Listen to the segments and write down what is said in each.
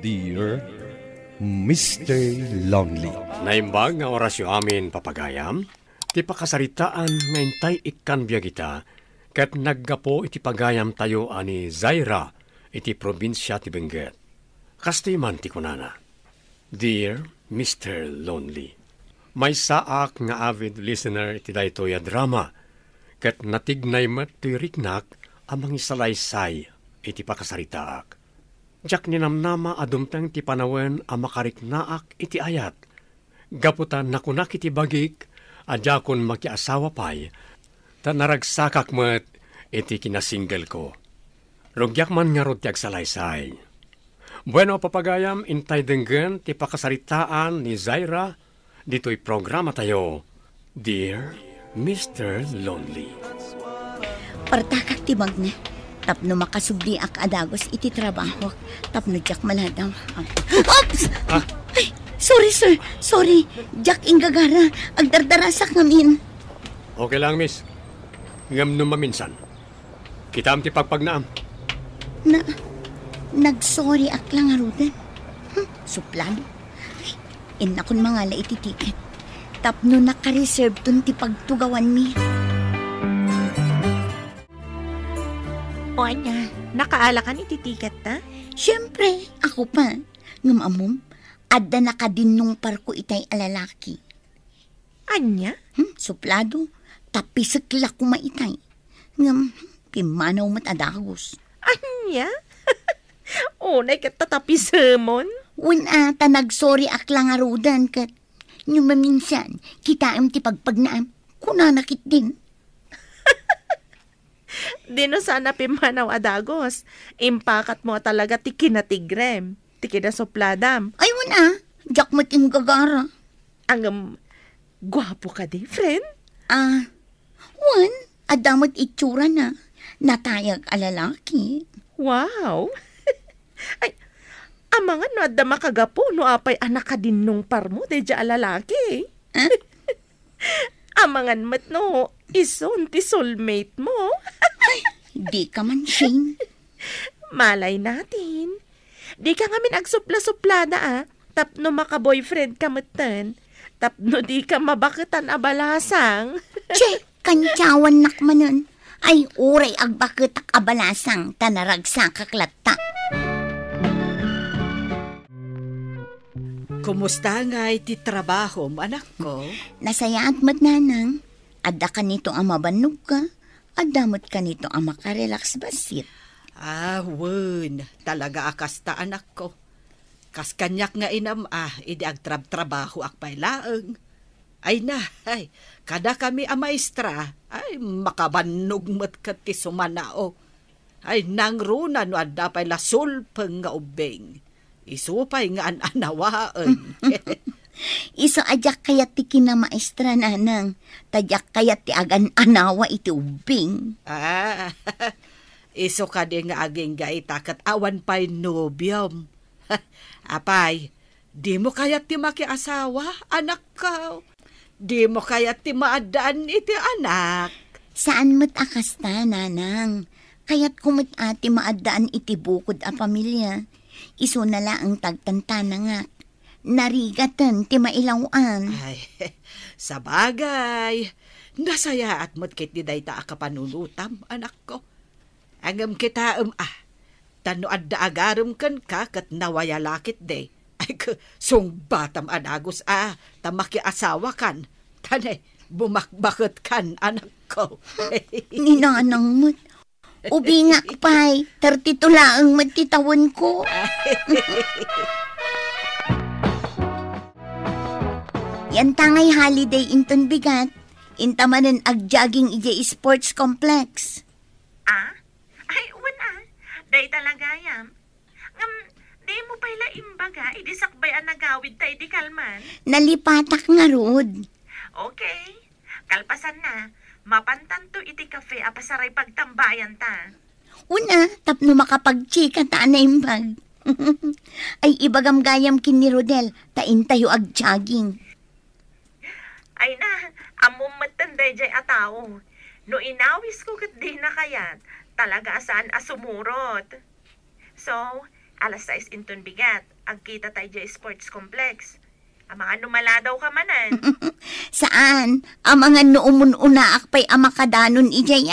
Dear Mr. Lonely. Naimbag nga orasyo amin, papagayam, ti pakasaritaan nga intay ikan biya kita, kat naggapo iti pagayam tayo ani Zaira, iti probinsya ti Benguet. Kasti man ti kunana. Dear Mr. Lonely, may saak nga avid listener iti daytoy a drama, kat natignay mat ti riknak amang isalaysay iti pakasaritaak. Jak ninamnama adumtang ti panawen a makariknaak iti ayat. Gaputan nakunak iti bagik, adya kon makiasawa pay, ta naragsakak met iti kinasingle ko. Rugyak man nga rod ti agsalaysay. Bueno, papagayam, intay denggen ti pakasaritaan ni Zaira, dito'y programa tayo, Dear Mr. Lonely. Partakak ti magna. Tapno makasubli ak adagos iti trabaho. Tapno jak maladaw. Oops! Ay, sorry sir, sorry. Jak inggagara, agdardarasak ngamin. Okay lang, miss. Ngam nung maminsan. Kitam ti pagpagnaam. Nagsorry ak lang arudan. Suplan. Inakon mangala iti ticket. Tapno nakareserve dun ti pagtugawan mi. O anya, nakaalakan iti tiket ta? Siyempre, ako pa. Ngamamom, adda nakadinong parko itay alalaki. Anya? Suplado, tapisikla ko maitay. Ngam, kimanaw matadagos. Anya? Unay kat tatapisamon? Wala, tanagsorry ak lang arudan kat. Yung maminsan, kitaam ti pagpagnaam, kunanakit din. Dino sana pimanaw adagos. Impakat mo talaga ti kinatigrem. Ti kinasopladam. Ay, wala. Jak mo't gagara. Ang gwapo ka di, friend? Wan, adamot itsura na. Natayag alalaki. Wow. Ay, amangan no adda makagapo no apay anak ka din nung parmo de dya alalaki. Amangan mat no, ison ti soulmate mo. Ay, di ka man, Shane. Malay natin. Di ka ngamin agsupla-suplada Tapno maka-boyfriend ka matan. Tapno di ka mabakitan abalasang. Che, kantyawan nakmanon. Ay uray agbakitak abalasang tanaragsak kaklata. Kumusta nga iti trabaho, anak ko? Nasayaat mat nanang. Adda ka nito ang mabanog ka. Adamot ka nito ang makarelax basit. Wen. Talaga akas ta, anak ko. Kas kanyak nga inam, idi agtrab-trabaho akpay laeng. Ay na, kada kami ang maestra, makabanog mat kati sumanao. Ay nangruna no adda pay lasulpeng nga ubeng. Isupay nga anawaan. Iso ajak kayat ti kina maestra nanang. Tajak kayat ti agan anawa iti ubing. Iso ka di nga aging gaitakat awan pa'y nobyom. Apay, di mo kayat ti makiasawa, anak ka. Di mo kayat ti maadaan iti anak. Saan mo't akas ta, nanang? Kayat kumot ati maadaan iti bukod a pamilya. Iso na ang tagtantana nga. Narigatan ti mailawan. Ay, sa bagay. Nasaya at mo't kit di dayta akapanunutam, anak ko. Angam kita tano adda agarum kan ka kat nawaya lakit de. Ay sung batam anagos tamaki asawa kan. Tanay, bumakbakot kan, anak ko. Ninanang mo't. Ubingak pa'y, 32 laang magtitawan ko. Yan tangay holiday inton bigat. Intamanan ag-jogging ije sports complex. Ay, una. Day talaga yam. Di mo pala imbaga, idisakbay ang nagawid tayo di kalman. Nalipatak nga rod. Okay. Kalpasan na. Mapantanto iti kafe apasaray pagtambayan ta. Una, tapno makapagchika ta na imbag. Ay ibagam gayam kin ni Rodel, tain tayo ag-jogging. Ay na, among matanday jay ataw. No inawis ko kat di na kayat, talaga saan asumurot. So, Alas 6 inton bigat. Ang kita tayo dyan sports complex. Ang mga numala daw ka manan. Saan? Ang mga nuumun-una akpay ang makadanon ijay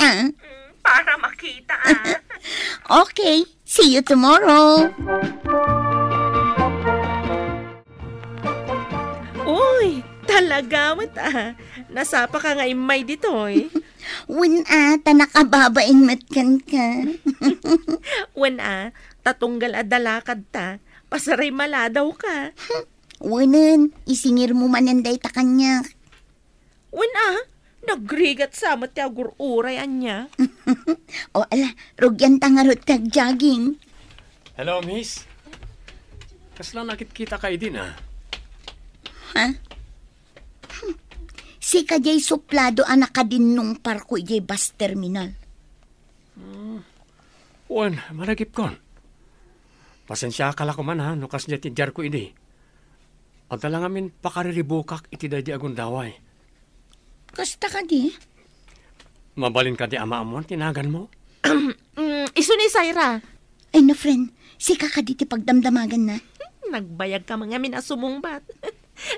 Para makita Okay, see you tomorrow. Uy, talaga mat Nasapa ka nga imay ditoy. Wen ta nakababain matkan ka. Wen tatunggal adalakad ta. Pasaray maladaw ka. Wanan, isingir mo mananday ta kanya. Wen nagrigat sa mat agur uray anya. O ala, rugyan tangarot kag jogging. Hello, miss. Kasla nakit-kita kayo din, Ha? Si kajay suplado anak ka din nung parko ijay bus terminal. Wan, malagip kon. Pasensya ka la ko man nukas niya tidjar ko ini. At lang amin pakariribukak iti di agundaway. Kasta ka di? Mabalin ka di ama amon, tinagan mo? Iso ni Zaira. Ay na friend, si kakaditi pagdamdamagan na. Nagbayag ka mga minasumungbat.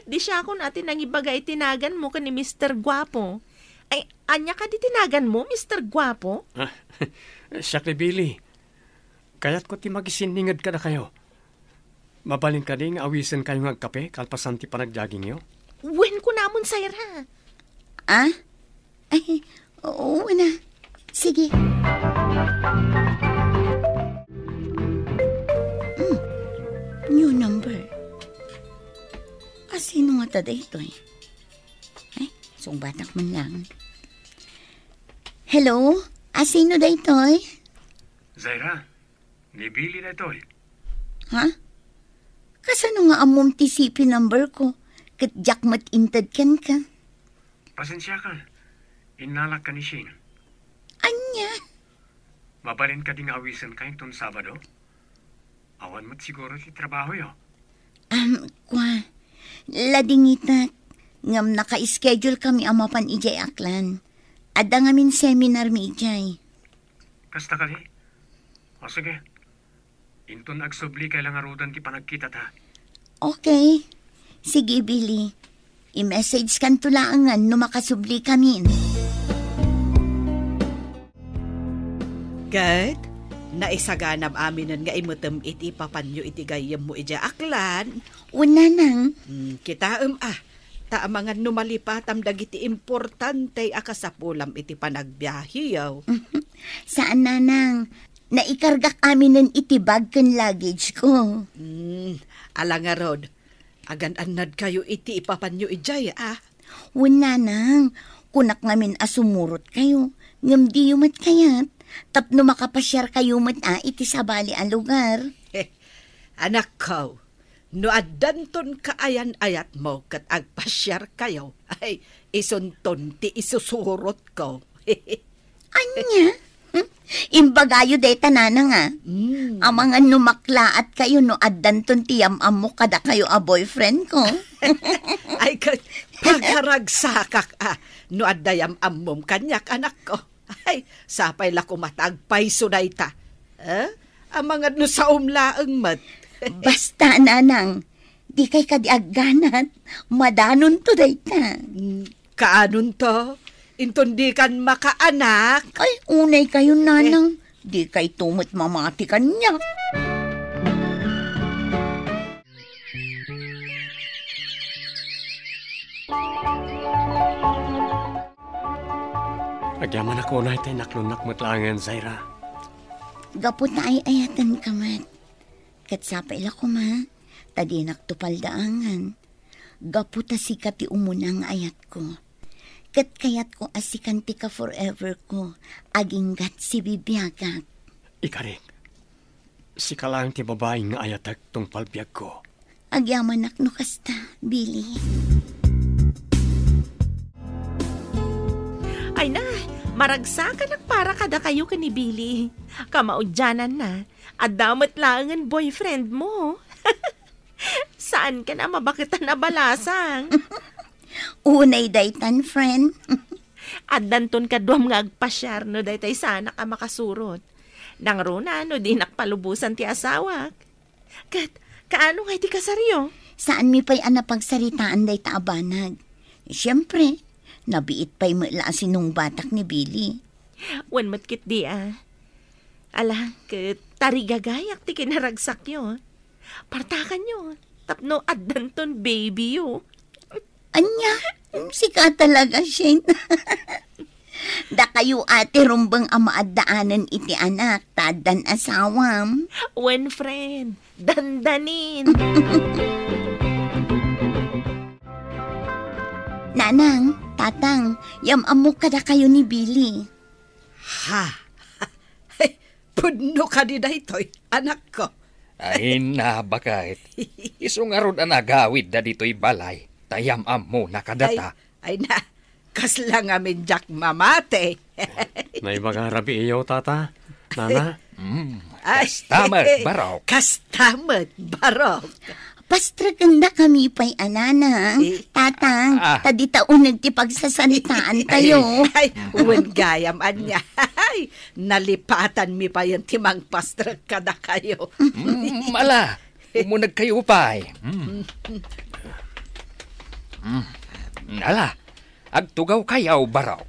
Di siya ako natin nang ibagay tinagan mo ka ni Mr. Guapo. Ay, anya ka di tinagan mo, Mr. Guapo? Siya kay Billy. Kaya't ko ti magisiningad ka na kayo. Mabalin ka di nga awisan kayo ng kape kalpasan ti panagjogging yo? Wen ko namon, Zaira. Ay, oo na. Sige. New number. Sino nga tada ito Ay, sungbatak man lang. Hello? Sino da ito Zaira, ni Billy na ito Ha? Kasano nga amom TCP number ko? Kat jakmat intad kan ka? Pasensya ka. Inalak ka ni Shane. Anya? Mabalin ka ding awisan kayo itong Sabado? Awan mo't siguro ti trabaho yo. Kwa. Ladingitak. Ngam naka-schedule kami amapan ijay aklan. Ada ngamin seminar mi ijay. Kasta ka di? O sige. Inton agsubli kailang arudan ti panagkita ta. Okay. Sige, Billy. I-message kan tulaangan no makasubli kami. Good. Naisaganam aminan nga imutem iti papanyo iti gayam mo ija aklan. Una nang. Kita ta mga numalipatam dagiti importante akasapulam iti panagbiyahiyaw. Saan nanang? Naikargak aminan iti bag kan luggage ko. Ala nga rod. Agan-anad kayo iti ipapanyo ijay Una nang. Kunak ngamin asumurot kayo. Ngam di yumat kayat. Tapno makapasyar kayo mat iti sabali ang lugar. Anak ko, no adanton kaayan-ayat mo kat agpasyar kayo, ay isunton ti isusurot ko. Anya? Imbagayo day tanana nga. Ang mga numaklaat kayo no adanton tiyam-am mo kada kayo a boyfriend ko. Ay pagkaragsakak no adayam ammom kanyak anak ko. Ay, sapay la kumatagpay sunay ta. Ang mga no sa umlaang mat. Basta nanang, di kay kadiagganat, madanon to day ta. Kaanon to? Inton di kan makaanak? Ay, unay kayo nanang, di kay tumot mamati kanya. Agyaman ako na ito naklunak matlangan, Zaira. Gapot na ay ayatan ka mat. Katsapay la ko ma, tadi naktupal daangan. Gapot na sikati umunang ayat ko. Kat kayat ko asikanti ka forever ko, aginggat si bibiyagak. Ikarik, si kalang ti babaeng nga ayatag tong palbiyag ko. Agyaman nakno kasta, Billy. Ay na, maragsakan para kada kayo ka ni Billy. Kamaudyanan na, at damat lang ang boyfriend mo. Saan ka na mabakitan na balasang? Unay daytan, friend. At danton ka duwam nga agpasyar no daytay sana ka makasurot. Nang runa no di nakpalubusan ti asawak. Kat, kaano nga iti kasaryo? Saan mi pa'y pagsaritaan day taabanag? Siyempre, nabiit pa'y mula sinong batak ni Billy. Wan matkit di Ala, kat tarigagayak ti kinaragsak yo. Partakan yo. Tapno addanton baby yo. Anya, sika talaga, Shane. Da kayo ate rumbang amaadaanan iti anak, tadan asawam. Wen friend, dandanin. Nanang, tatang, yamamok kada kayo ni Billy. Ha? Pudno ka di daytoy, anak ko. Ay na, bakit? Isungarod ang nagawid na dito'y balay. Tayam-am mo nakadata. Ay na, kaslang amin Jack mamate. Naibagarabi iyo, tata. Nana? Kastamat barok. Kastamat barok. Pastraganda kami pa'y anana. Tatang, tadi taunag ti pagsasalitaan tayo. Ay, uwan gayam anya. Ay, nalipatan mi pa yung timang pastrag kada kayo. Mala, umunag kayo pa'y. Ala, agtugaw kayaw barok.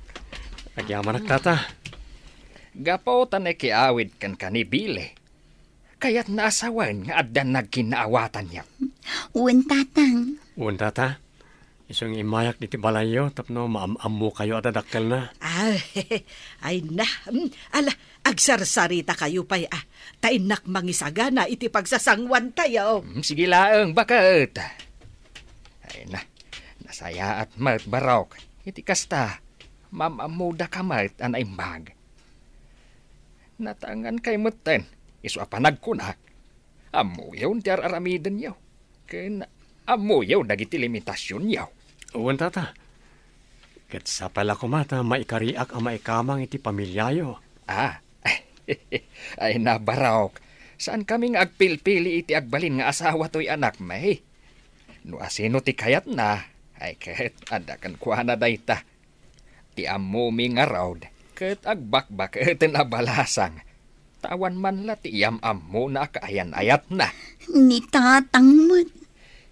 Agyaman tata. Gapotan ay kiawid kan kanibili. Kaya't naasawan nga addan nagkinaawatan niya. Uwan tatang. Uwan tata. Isang imayak diti balayo, tapno maam-ammo kayo at adakkel na. Ay na, ala, agsarsarita kayo pa'y tainak mangisaga na iti pagsasangwan tayo. Sige laang, bakit? Ay na, nasaya at mat barok. Iti kasta, mamamuda ka mat an imbag. Natangan kay muten, iso apanag ko na. Amuyaw tiyar aramiden yaw. Kaya amuyaw dagiti limitasyon yaw. Uwan tata. Kat sa pala ko mata, maikariak ang maikamang iti pamilyayo. Ay na barok. Saan kaming agpilpili iti agbalin nga asawa to'y anak may? No asino ti kayat na, ay kahit adakan kuha na dayta. Ti amumi nga raod, kahit agbakbak kahit nabalasang. Tawan man la ti yam-am mo na kaayan-ayat na. Ni tatang mo.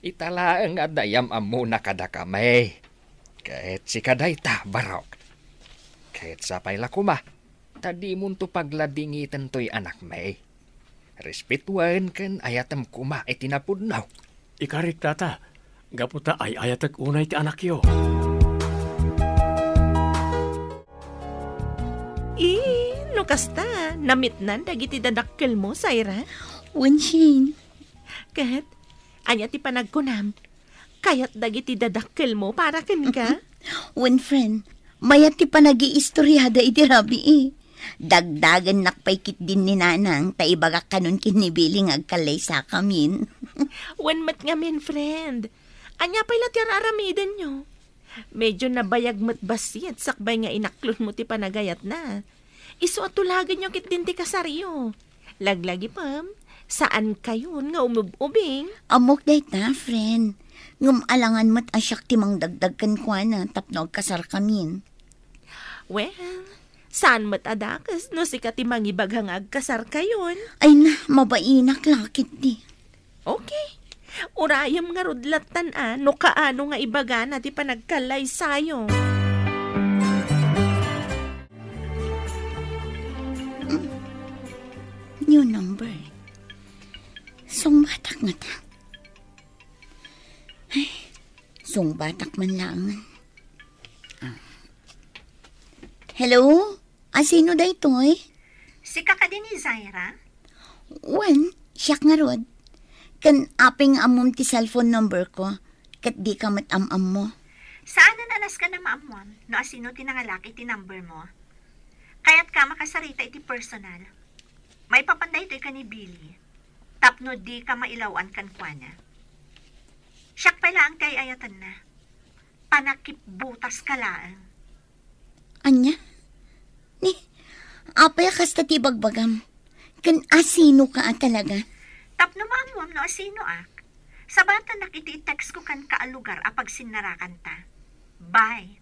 Italaang adayam-am mo na kada kamay. Kahit si kadayta barok. Kahit sapay la kuma, tadi mo to pagladingitan to'y anak may. Respetuan kan ayatam kuma itinapudnaw. Ikarit tata, gaputa ay ayatag unay ti anak yo. No kasta, namitnan dagiti dadakkel mo, Syra. Uwan, Shane. Kat, anya ti panagkunam. Kayat dagiti dadakkel mo para ken ka. Uwan, friend, mayat ti panag-iistoryada iti rabi Dagdagan nakpaykit din ni nanang, taibagak kanun kinibiling agkalay sa kamin. Wan mat ngamin, friend. Anya pa'y lati aramiden nyo. Medyo nabayag mat basit, sakbay nga inaklon mo ti panagayat na. Iso at tulagan nyo kit din ti kasaryo. Laglagi pam, saan kayon nga umubing? Amok day ta, friend. Ngum alangan mat asyak ti mang dagdagkan kwa na tapno kasar kamin. Well, saan mat adakas no si kati mangibaghang agkasar kayon? Ay na, mabainak lakit di. Okay. Urayam nga rudlatan no kaano nga ibaga na ti panagkalay sayo. New number. Sungbatak nga ta. Ay, sungbatak man lang. Hello? Sino da ito eh? Si kaka din ni Zaira? Wan, siyak nga rod. Kan aping amom ti cellphone number ko. Kat di ka matamam mo. Saan na nanas ka na maamuan? No asino tinangalaki ti number mo? Kaya't ka makasarita iti personal. May papanday ito'y ka ni Billy. Tapno di ka mailawan kan kwa na. Siyak pala ang kay ayatan na. Panakip butas ka laang. Anya? Ni, apay kasta ti bagbagam. Kan asino ka talaga? Tapno maamuam no asino ak. Sa bata nakiti-text ko kan kaalugar apag sinarakan ta. Bye.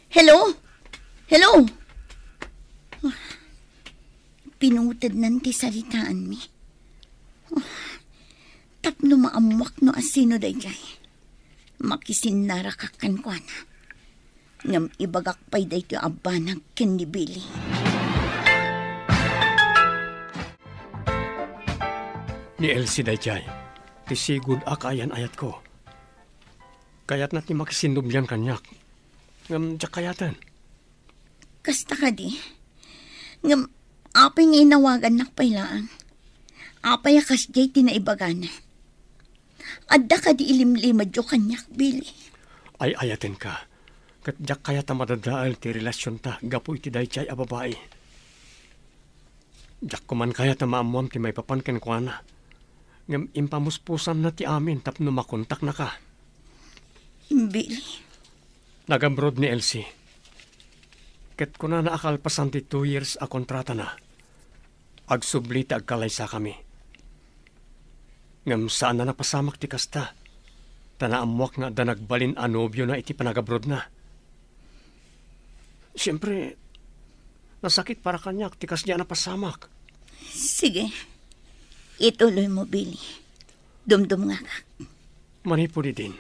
Hello? Hello? Pinutad nan ti salitaan mi. Tapno maamuak no asino dayjay. Makisinara kakan ko na. Ngam ibagak pa'y dayto abanag ken ni Billy. Ni Elsie dayjay, ti sigud akayan ayat ko. Kayat na't ni makisinubyan kanyak. Ngam jak kayatan. Kasta ka di. Ngam apay nga inawagan nak pailaan. Apay akas jay tinaibagana. Adda ka di ilimlimad jo kanyak, Billy. Ay ayaten ka. Kat jak kayata madadaal ti relasyon ta. Gapo iti dayjay a babae. Jak kuman kayata maamuam ti may papanken ko na. Ngam impamuspusan na ti amin tapno makontak na ka. Billy. Nag-abroad ni Elsie. Ket ko na naakalpasan ti 2 years a kontrata na. Agsubli ti agkalaysa kami. Ngam saan na napasamak ti kasta. Tanaamuak nga da nagbalin a nobyo na iti panag-abroad na. Siyempre, nasakit para kanyak ti kasya napasamak. Sige. Ituloy mo, Billy. Dumdum nga ka. Manipuli din.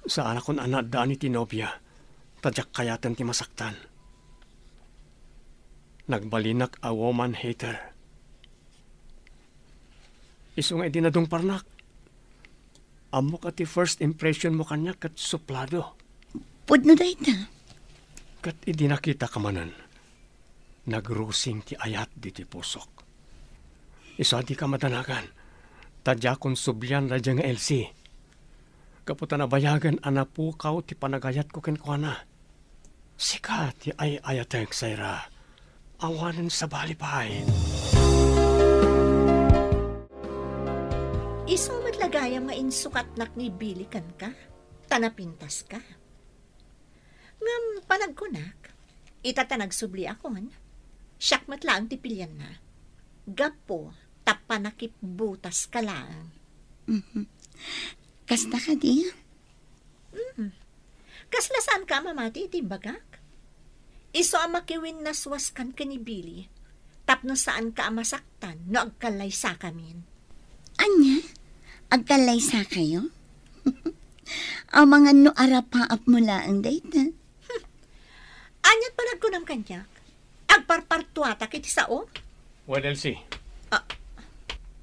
Saan akong anak daan iti nobya, tadyak kayatan ti masaktan. Nagbalinak a woman hater. Isu nga dinadong parnak. Amok at ti first impression mo kanya kat suplado. Pudno dayta. Kat idinakita ka manan. Nagrusing ti ayat di ti pusok. Isa di ka madanagan. Tadyakon subyan na dyan nga Elsie. Kaputa na bayagan anapukaw ti panagayat ko kenkwana. Sika ti ay ayatek sayra. Awanan sa balipay. Isong matlagayam nga insukat nak ni Billy kan ka. Tanapintas ka. Ngam panagkunak. Itatanag subli akon. Siyak matlaang tipilyan na. Gapo tapanakip butas ka lang. Kasta ka di? Kaslasaan ka mamati iti bagak? Iso ang makiwin naswas kan ka ni Billy. Tapno saan ka masaktan no agkalay sa kamin. Anya? Agkalay sa kayo? Ang mga no arapaap mo laang dayta. Anyat panagkunam kanyak. Agparpartuata kiti sao? Well, Elsie.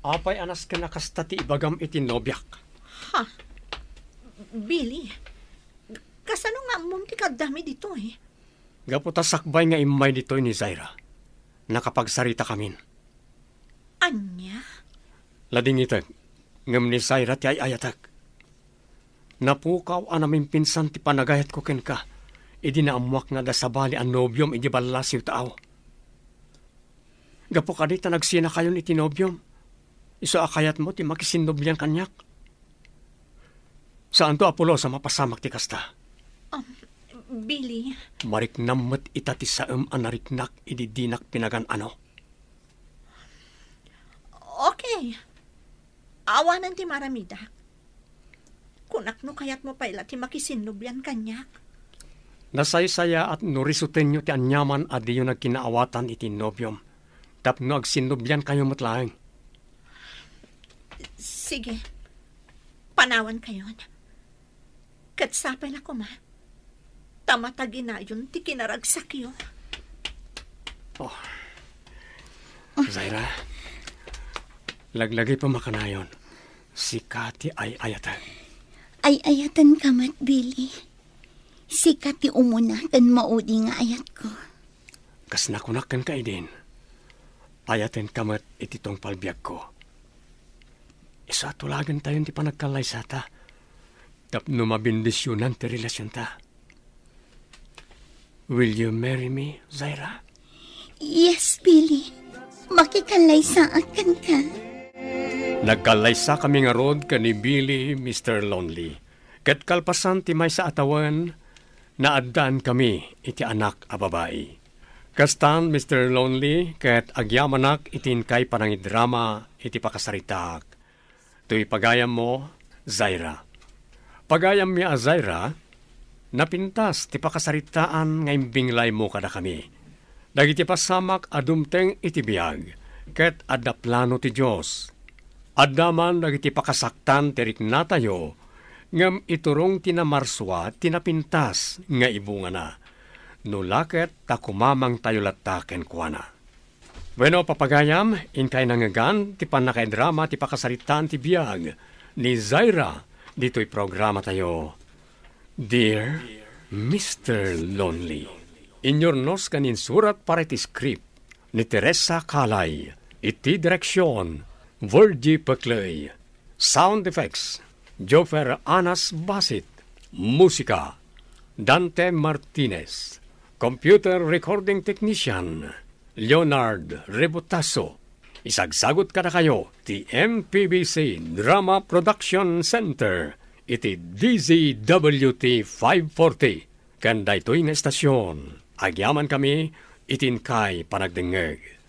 Apay anas ka nakasta ti ibagam iti nobyak. Ha? Billy, kasano nga mong ti kadami dito eh? Gaputa sakbay nga imay dito ni Zaira. Nakapagsarita kamin. Anya? Lading ito, ngam ni Zaira ti ay ayatak. Napukaw anaming pinsan ti panagayat ko ken ka. Idi na amuak nga da sabali ang nobyom idi balas yu tao. Gapo ka dita nagsina kayo ni tinobyom. Iso akayat mo ti makisinobyan kanyak. Saan to Apollo sa mapasamak ti kasta? Billy. Mariknamot ita ti saem anariknak ididinak pinagan ano. Okay. Awanan ti maramidak. Kunak no kayat mo paila ti makisinobyan kanyak. Nasaysaya at nurisuten nyo ti anyaman adiyo nagkinaawatan iti nobyom. Tapno agsinobyan kayo matlaeng. Sige. Panawan kayo. Katsapay na ko ma. Tamatagi na yun ti kinaragsak yun. Oh. Zaira, laglagay pa makanayon. Si Kati ay ayatan. Ay ayatan ka mat, Billy. Si Kati umuna kan maudi nga ayat ko. Kas nakunakan ka din. Ayaten kamat ititong palbiag ko. Isa tulagan tayo ti panagkalay sa ta. Tapno mabindisyonan ti relasyon ta. Will you marry me, Zaira? Yes, Billy. Makikalay sa akin ka. Nagkalaysa kami nga rod ka ni Billy, Mr. Lonely. Kat kalpasan ti may sa atawan, naaddan kami iti anak a babae. Kastan, Mr. Lonely, kat agyamanak itin kay panangidrama iti pakasaritak. Tuy pagayam mo, Zaira. Pagayam mi a Zaira, napintas ti pakasaritaan nga imbinglay mo kada kami. Dagiti pasamak adumteng iti biyag, ket adda plano ti Dios. Adda man dagiti pakasaktan tirik na tayo, ngam iturong tinamarswa tinapintas nga ibunga na. Nulaket ta kumamang tayo lataken kuana. Bueno, papagayam, inkay nangagan, ti panakaidrama, ti pakasaritaan ti biyag, ni Zaira, dito'y programa tayo. Dear Mr. Lonely, inyornos kanin surat para iti script, ni Teresa Kalay, iti direksyon, Virgie Peclay, sound effects, Jofer Anas Basit, musika, Dante Martinez, computer recording technician, Leonard Rebotaso. Isagsagot ka na kayo, ti MPBC Drama Production Center, iti DZWT 540. Kanda ito'y nga estasyon. Agyaman kami, itin kay panagdengeg.